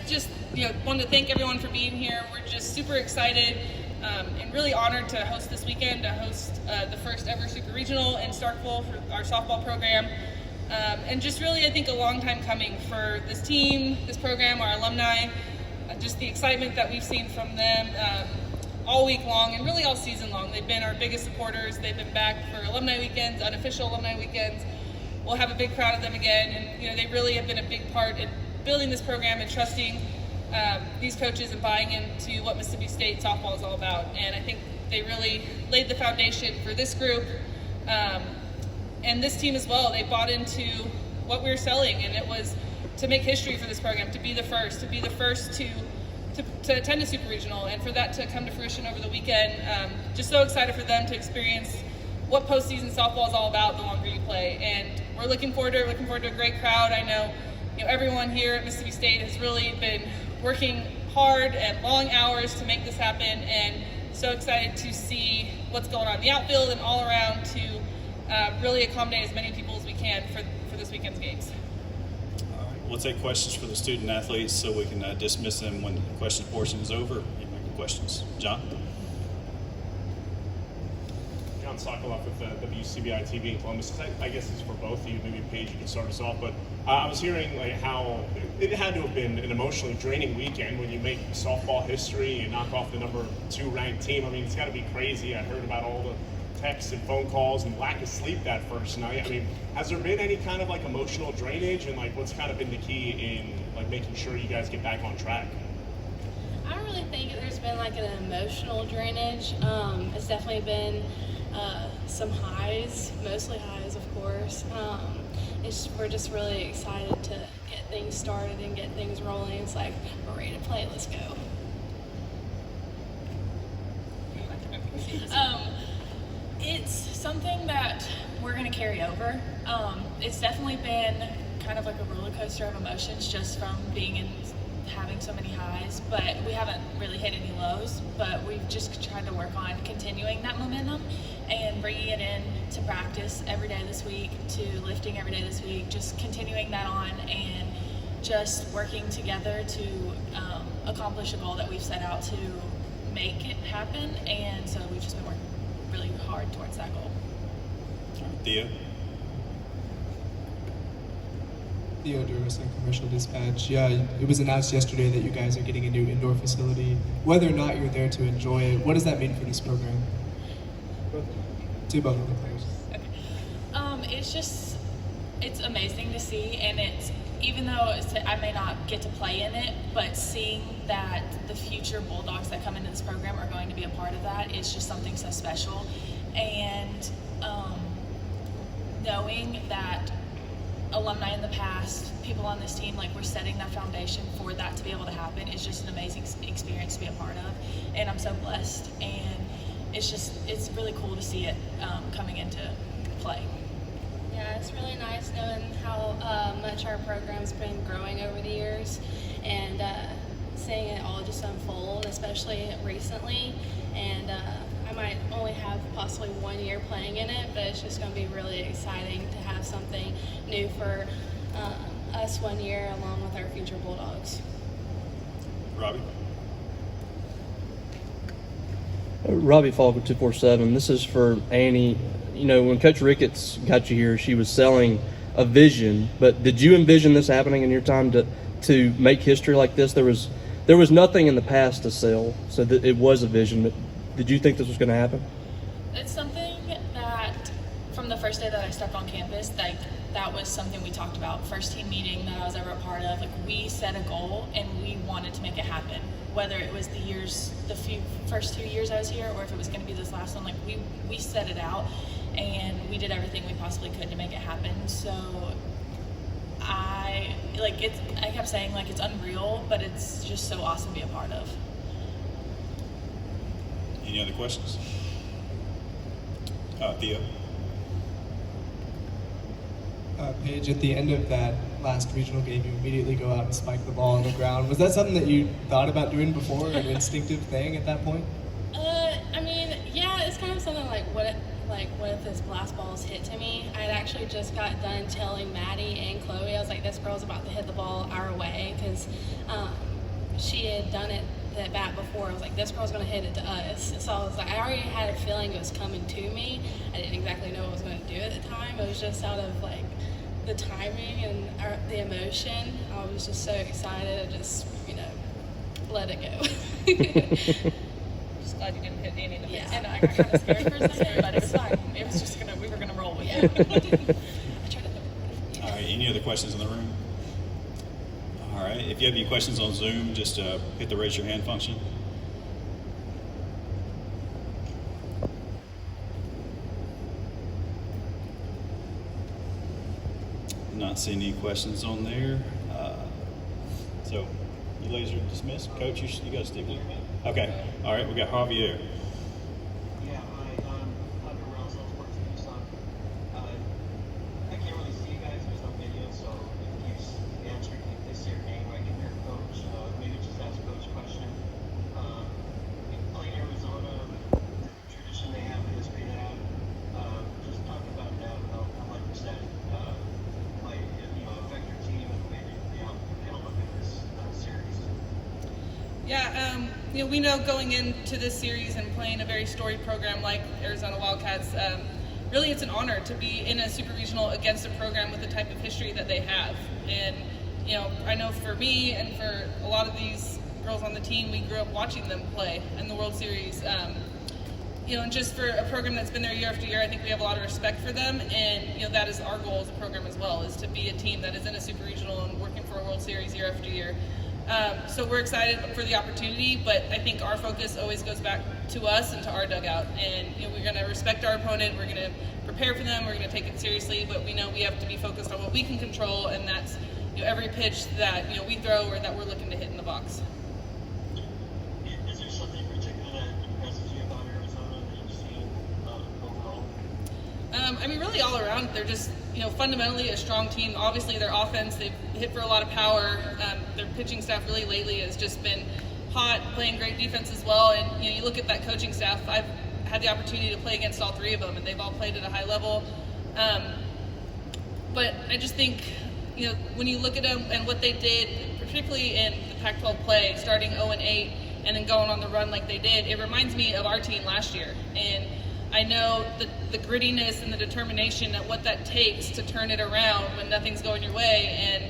Just wanted to thank everyone for being here. We're just super excited and really honored to host this weekend, to host the first ever Super Regional in Starkville for our softball program. And just really, I think, a long time coming for this team, this program, our alumni, just the excitement that we've seen from them all week long and really all season long. They've been our biggest supporters. They've been back for alumni weekends, unofficial alumni weekends. We'll have a big crowd of them again. And, they really have been a big part in building this program and trusting these coaches and buying into what Mississippi State softball is all about. And I think they really laid the foundation for this group and this team as well. They bought into what we were selling, and it was to make history for this program, to be the first to attend a Super Regional, and for that to come to fruition over the weekend. Just so excited for them to experience what postseason softball is all about the longer you play. And we're looking forward to a great crowd. I know everyone here at Mississippi State has really been working hard and long hours to make this happen, and so excited to see what's going on in the outfield and all around to really accommodate as many people as we can for this weekend's games. All right, we'll take questions for the student athletes so we can dismiss them when the question portion is over. Any questions? John? John Sokoloff with WCBI TV in Columbus. I guess it's for both of you. Maybe Paige, you can start us off. But I was hearing how it had to have been an emotionally draining weekend when you make softball history and knock off the number 2 ranked team. I mean, it's got to be crazy. I heard about all the texts and phone calls and lack of sleep that first night. I mean, has there been any kind of emotional drainage, and what's kind of been the key in making sure you guys get back on track? I don't really think there's been an emotional drainage. It's definitely been some highs, mostly highs, of course. We're just really excited to get things started and get things rolling. It's we're ready to play. Let's go. It's something that we're going to carry over. It's definitely been kind of a roller coaster of emotions just from having so many highs, but we haven't really hit any lows. But we've just tried to work on continuing that momentum and bringing it in to practice every day this week, to lifting every day this week, just continuing that on and just working together to accomplish a goal that we've set out to make it happen. And so we've just been working really hard towards that goal. Theo? Theo Durison, Commercial Dispatch. Yeah, it was announced yesterday that you guys are getting a new indoor facility. Whether or not you're there to enjoy it, what does that mean for this program? To both of the players. Okay. It's amazing to see, and even though I may not get to play in it, but seeing that the future Bulldogs that come into this program are going to be a part of that is just something so special. And knowing that alumni in the past, people on this team, we're setting that foundation for that to be able to happen is just an amazing experience to be a part of. And I'm so blessed, and it's really cool to see it coming into play. Yeah, it's really nice knowing how much our program's been growing over the years, and seeing it all just unfold, especially recently. And I might only have possibly 1 year playing in it, but it's just going to be really exciting to have something new for us 1 year along with our future Bulldogs. Robbie? Robbie Falk with 247. This is for Annie. When Coach Ricketts got you here, she was selling a vision, but did you envision this happening in your time to make history like this? There was nothing in the past to sell, so that it was a vision, but did you think this was going to happen? It's something that from the first day that I stepped on campus, that was something we talked about. First team meeting that I was ever a part of, we set a goal and we wanted to make it happen. Whether it was the first 2 years I was here, or if it was going to be this last one, we set it out and we did everything we possibly could to make it happen. So I kept saying it's unreal, but it's just so awesome to be a part of. Any other questions? Theo? Paige, at the end of that last regional game, you immediately go out and spike the ball on the ground. Was that something that you thought about doing before, an instinctive thing at that point? Yeah, it's kind of something what if this blast ball is hit to me? I actually just got done telling Maddie and Chloe, I was this girl's about to hit the ball our way, because because she had done it that bat before. I was like, this girl's going to hit it to us. So I was like, I already had a feeling it was coming to me. I didn't exactly know what I was going to do at the time. It was just out of like the timing and the emotion. I was just so excited. I just, let it go. Just glad you didn't hit Annie in the face. And I got kind of scared for a second, but it was fine. It was just we were gonna roll with it. I tried to. All right, any other questions in the room? All right, if you have any questions on Zoom, just hit the raise your hand function. Not seeing any questions on there. So you ladies are dismissed. Coach, you got to stick with me. Okay, all right, we got Javier. Yeah, I'm around Sports News. I can't really see you guys. There's no video, so if you answer, if they say your name, I can hear Coach. Maybe just ask Coach a question. Playing Arizona, the tradition they have, the history they have. Just talk about that, how much that might affect your team and maybe they'll look at this series. Yeah, we know going into this series and playing a very storied program like Arizona Wildcats, really it's an honor to be in a super regional against a program with the type of history that they have. And, I know for me and for a lot of these girls on the team, we grew up watching them play in the World Series. And just for a program that's been there year after year, I think we have a lot of respect for them. And, that is our goal as a program as well, is to be a team that is in a super regional and working for a World Series year after year. So we're excited for the opportunity, but I think our focus always goes back to us and to our dugout. And we're going to respect our opponent. We're going to prepare for them. We're going to take it seriously, but we know we have to be focused on what we can control, and that's every pitch that we throw or that we're looking to hit in the box. Is there something particular that impresses you about Arizona that you've seen overall? Really all around, they're just fundamentally a strong team. Obviously, their offense, they've hit for a lot of power. Their pitching staff really lately has just been hot, playing great defense as well. And you look at that coaching staff. I've had the opportunity to play against all three of them, and they've all played at a high level. But I just think when you look at them and what they did, particularly in the Pac-12 play, starting 0-8 and then going on the run like they did, it reminds me of our team last year. And I know the grittiness and the determination that what that takes to turn it around when nothing's going your way, and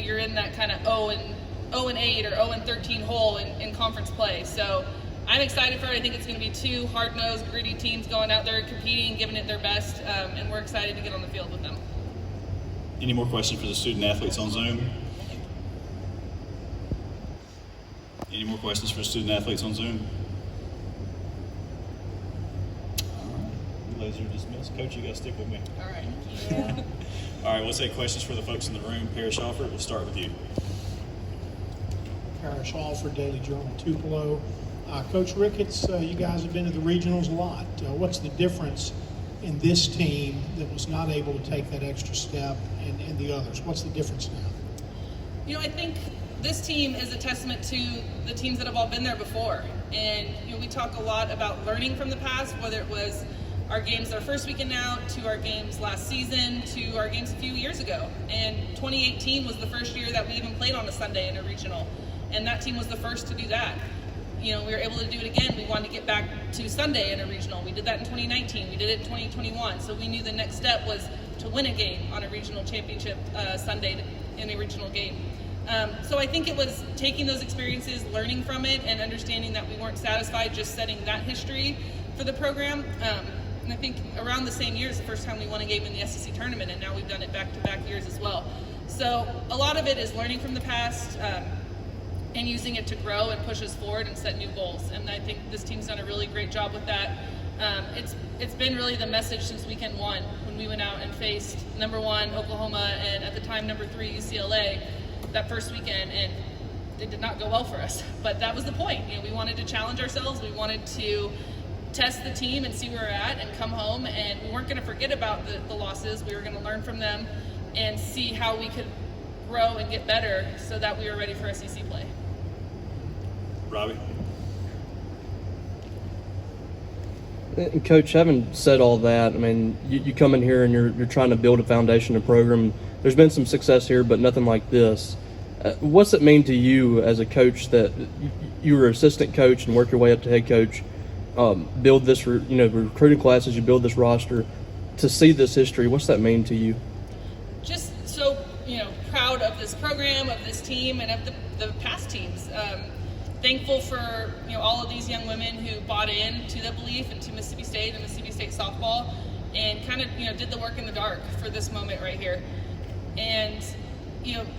you're in that kind of 0-8 or 0-13 hole in conference play. So I'm excited for it. I think it's going to be two hard-nosed, gritty teams going out there competing, giving it their best, and we're excited to get on the field with them. Any more questions for the student athletes on Zoom? Any more questions for the student athletes on Zoom? Ladies are dismissed. Coach, you got to stick with me. All right. Yeah. All right, we'll take questions for the folks in the room. Parrish Alford, we'll start with you. Parrish Alford, Daily Journal, Tupelo. Coach Ricketts, you guys have been to the regionals a lot. What's the difference in this team that was not able to take that extra step and the others? What's the difference now? I think this team is a testament to the teams that have all been there before. And, we talk a lot about learning from the past, whether it was our games our first weekend out, to our games last season, to our games a few years ago. And 2018 was the first year that we even played on a Sunday in a regional. And that team was the first to do that. We were able to do it again. We wanted to get back to Sunday in a regional. We did that in 2019. We did it in 2021. So we knew the next step was to win a game on a regional championship Sunday in a regional game. So I think it was taking those experiences, learning from it, and understanding that we weren't satisfied just setting that history for the program. And I think around the same year is the first time we won a game in the SEC tournament, and now we've done it back-to-back years as well. So a lot of it is learning from the past and using it to grow and push us forward and set new goals. And I think this team's done a really great job with that. It's been really the message since weekend one, when we went out and faced number 1 Oklahoma and at the time number 3 UCLA that first weekend, and it did not go well for us. But that was the point. We wanted to challenge ourselves. We wanted to test the team and see where we're at and come home, and we weren't going to forget about the losses. We were going to learn from them and see how we could grow and get better so that we were ready for SEC play. Robbie? And Coach, having said all that, I mean, you come in here and you're trying to build a foundation, a program. There's been some success here, but nothing like this. What's it mean to you as a coach that you were assistant coach and work your way up to head coach, build this, recruiting classes, you build this roster, to see this history? What's that mean to you? Just so proud of this program, of this team, and of the past teams. Thankful for all of these young women who bought in to the belief and to Mississippi State and Mississippi State softball, and kind of did the work in the dark for this moment right here. And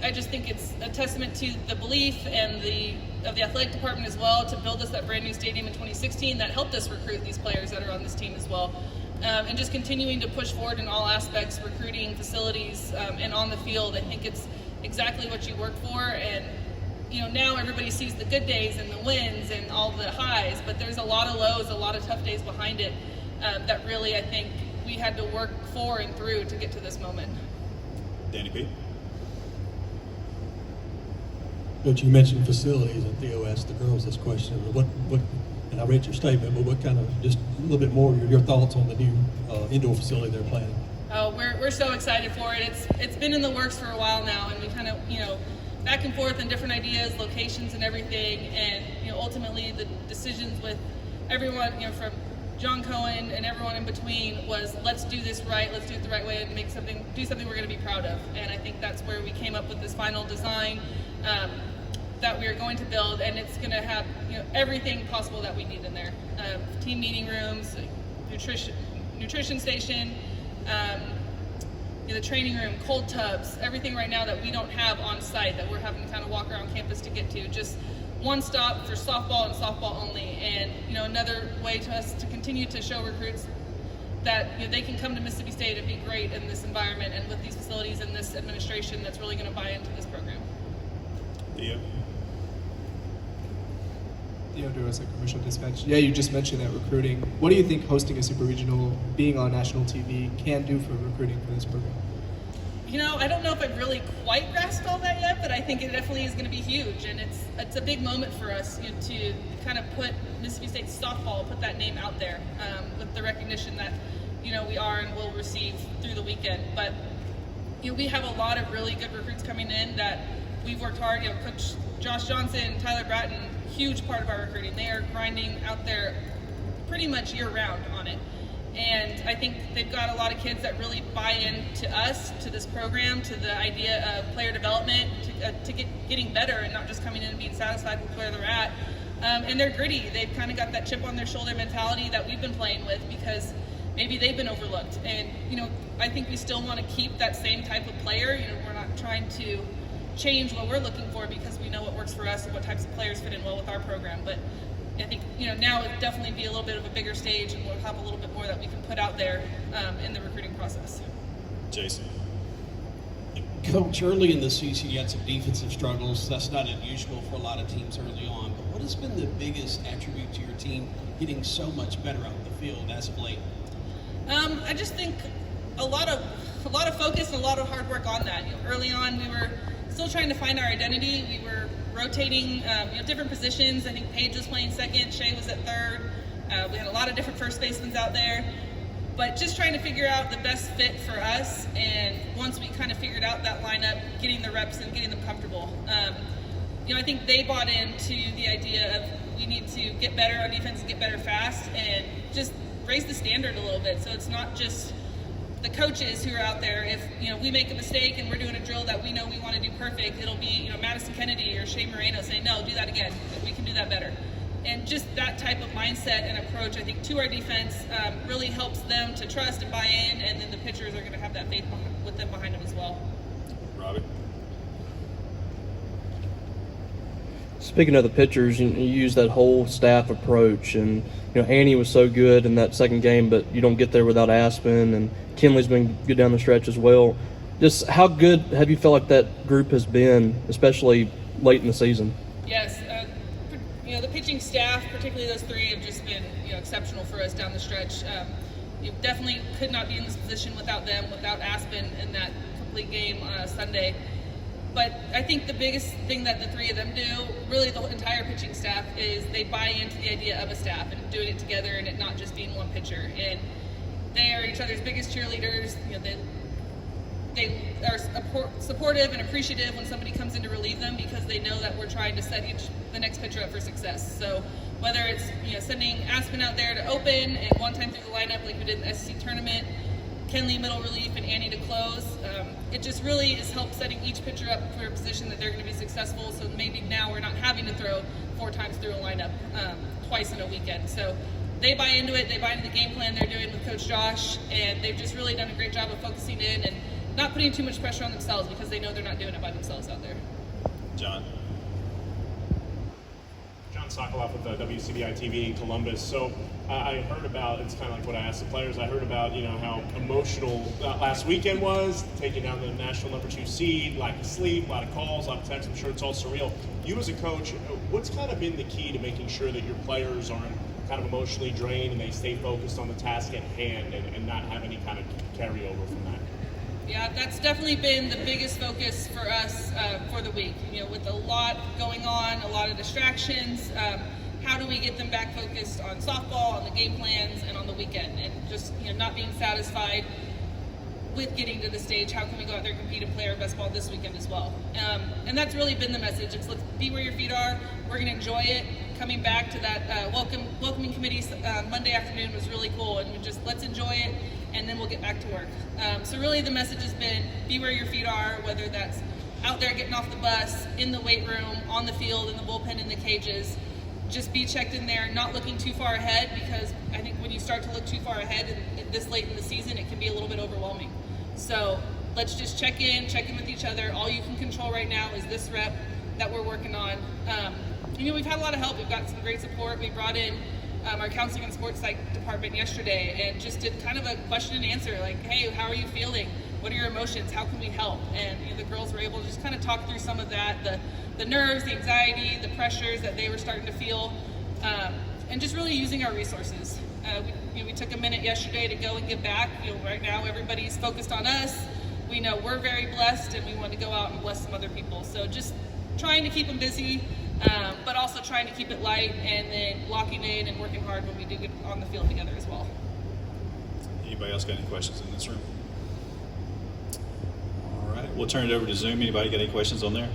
I just think it's a testament to the belief and of the athletic department as well to build us that brand new stadium in 2016 that helped us recruit these players that are on this team as well. And just continuing to push forward in all aspects, recruiting, facilities, and on the field. I think it's exactly what you work for. And now everybody sees the good days and the wins and all the highs, but there's a lot of lows, a lot of tough days behind it that really I think we had to work for and through to get to this moment. Danny P. Coach, you mentioned facilities, and Theo asked the girls this question. What, and I read your statement, but what kind of, just a little bit more, your thoughts on the new indoor facility they're planning? Oh, we're so excited for it. It's been in the works for a while now, and we kind of, back and forth on different ideas, locations and everything, and ultimately the decisions with everyone, from John Cohen and everyone in between was, let's do this right, let's do it the right way, and do something we're going to be proud of. And I think that's where we came up with this final design that we are going to build, and it's going to have everything possible that we need in there. Team meeting rooms, nutrition station, the training room, cold tubs, everything right now that we don't have on site that we're having to kind of walk around campus to get to. Just one stop for softball and softball only. And another way to us to continue to show recruits that they can come to Mississippi State and be great in this environment and with these facilities and this administration that's really going to buy into this program. Theo. Theo Duras at Commercial Dispatch. Yeah, you just mentioned that recruiting. What do you think hosting a super regional, being on national TV, can do for recruiting for this program? I don't know if I've really quite grasped all that yet, but I think it definitely is going to be huge, and it's a big moment for us to kind of put Mississippi State softball, put that name out there with the recognition that we are and will receive through the weekend. But we have a lot of really good recruits coming in that we've worked hard. Coach Josh Johnson, Tyler Bratton, huge part of our recruiting. They are grinding out there pretty much year-round on it. And I think they've got a lot of kids that really buy into us, to this program, to the idea of player development, to getting better and not just coming in and being satisfied with where they're at. And they're gritty. They've kind of got that chip on their shoulder mentality that we've been playing with because maybe they've been overlooked. And, I think we still want to keep that same type of player. We're not trying to change what we're looking for because we know what works for us and what types of players fit in well with our program. But I think now it'll definitely be a little bit of a bigger stage, and we'll have a little bit more that we can put out there in the recruiting process. Jason. Coach, early in the season you had some defensive struggles. That's not unusual for a lot of teams early on. But what has been the biggest attribute to your team getting so much better out in the field as of late? I just think a lot of focus and a lot of hard work on that. Early on we were still trying to find our identity. We were rotating different positions. I think Paige was playing second, Shay was at third. We had a lot of different first basemen out there, but just trying to figure out the best fit for us. And once we kind of figured out that lineup, getting the reps and getting them comfortable. I think they bought into the idea of we need to get better on defense and get better fast and just raise the standard a little bit. So it's not just the coaches who are out there. If we make a mistake and we're doing a drill that we know we want to do perfect, it'll be Madison Kennedy or Shay Moreno saying, no, do that again, we can do that better. And just that type of mindset and approach, I think, to our defense really helps them to trust and buy in, and then the pitchers are going to have that faith with them behind them as well. Robbie. Speaking of the pitchers, you use that whole staff approach, and Annie was so good in that second game, but you don't get there without Aspen, and Kinley's been good down the stretch as well. Just how good have you felt like that group has been, especially late in the season? Yes, the pitching staff, particularly those three, have just been exceptional for us down the stretch. You definitely could not be in this position without them, without Aspen in that complete game Sunday. But I think the biggest thing that the three of them do, really the entire pitching staff, is they buy into the idea of a staff and doing it together and it not just being one pitcher. And they are each other's biggest cheerleaders. they are supportive and appreciative when somebody comes in to relieve them, because they know that we're trying to set the next pitcher up for success. So whether it's sending Aspen out there to open and one time through the lineup like we did in the SEC tournament, Kenley middle relief, and Annie to close, it just really is help setting each pitcher up for a position that they're going to be successful. So maybe now we're not having to throw 4 times through a lineup twice in a weekend. So they buy into it. They buy into the game plan they're doing with Coach Josh, and they've just really done a great job of focusing in and not putting too much pressure on themselves, because they know they're not doing it by themselves out there. John. John Sokoloff with WCBI TV in Columbus. So I heard about, it's kind of like what I asked the players, I heard about how emotional last weekend was, taking down the national #2 seed, lack of sleep, a lot of calls, a lot of texts. I'm sure it's all surreal. You as a coach, what's kind of been the key to making sure that your players aren't kind of emotionally drained and they stay focused on the task at hand and not have any kind of carryover from that? Yeah, that's definitely been the biggest focus for us for the week. With a lot going on, a lot of distractions, how do we get them back focused on softball, on the game plans, and on the weekend? And just not being satisfied with getting to the stage. How can we go out there and compete and play our best ball this weekend as well? And that's really been the message. It's let's be where your feet are. We're going to enjoy it. Coming back to that welcoming committee Monday afternoon was really cool, and let's enjoy it, and then we'll get back to work. So really the message has been be where your feet are, whether that's out there getting off the bus, in the weight room, on the field, in the bullpen, in the cages. Just be checked in there, not looking too far ahead, because I think when you start to look too far ahead this late in the season, it can be a little bit overwhelming. So let's just check in with each other. All you can control right now is this rep that we're working on. We've had a lot of help. We've got some great support. We brought in our counseling and sports psych department yesterday and just did kind of a question and answer, like, hey, how are you feeling? What are your emotions? How can we help? And the girls were able to just kind of talk through some of that, the nerves, the anxiety, the pressures that they were starting to feel, and just really using our resources. We took a minute yesterday to go and give back. Right now everybody's focused on us. We know we're very blessed, and we want to go out and bless some other people. So just trying to keep them busy, but also trying to keep it light, and then locking in and working hard when we do get on the field together as well. Anybody else got any questions in this room? All right, we'll turn it over to Zoom. Anybody got any questions on there?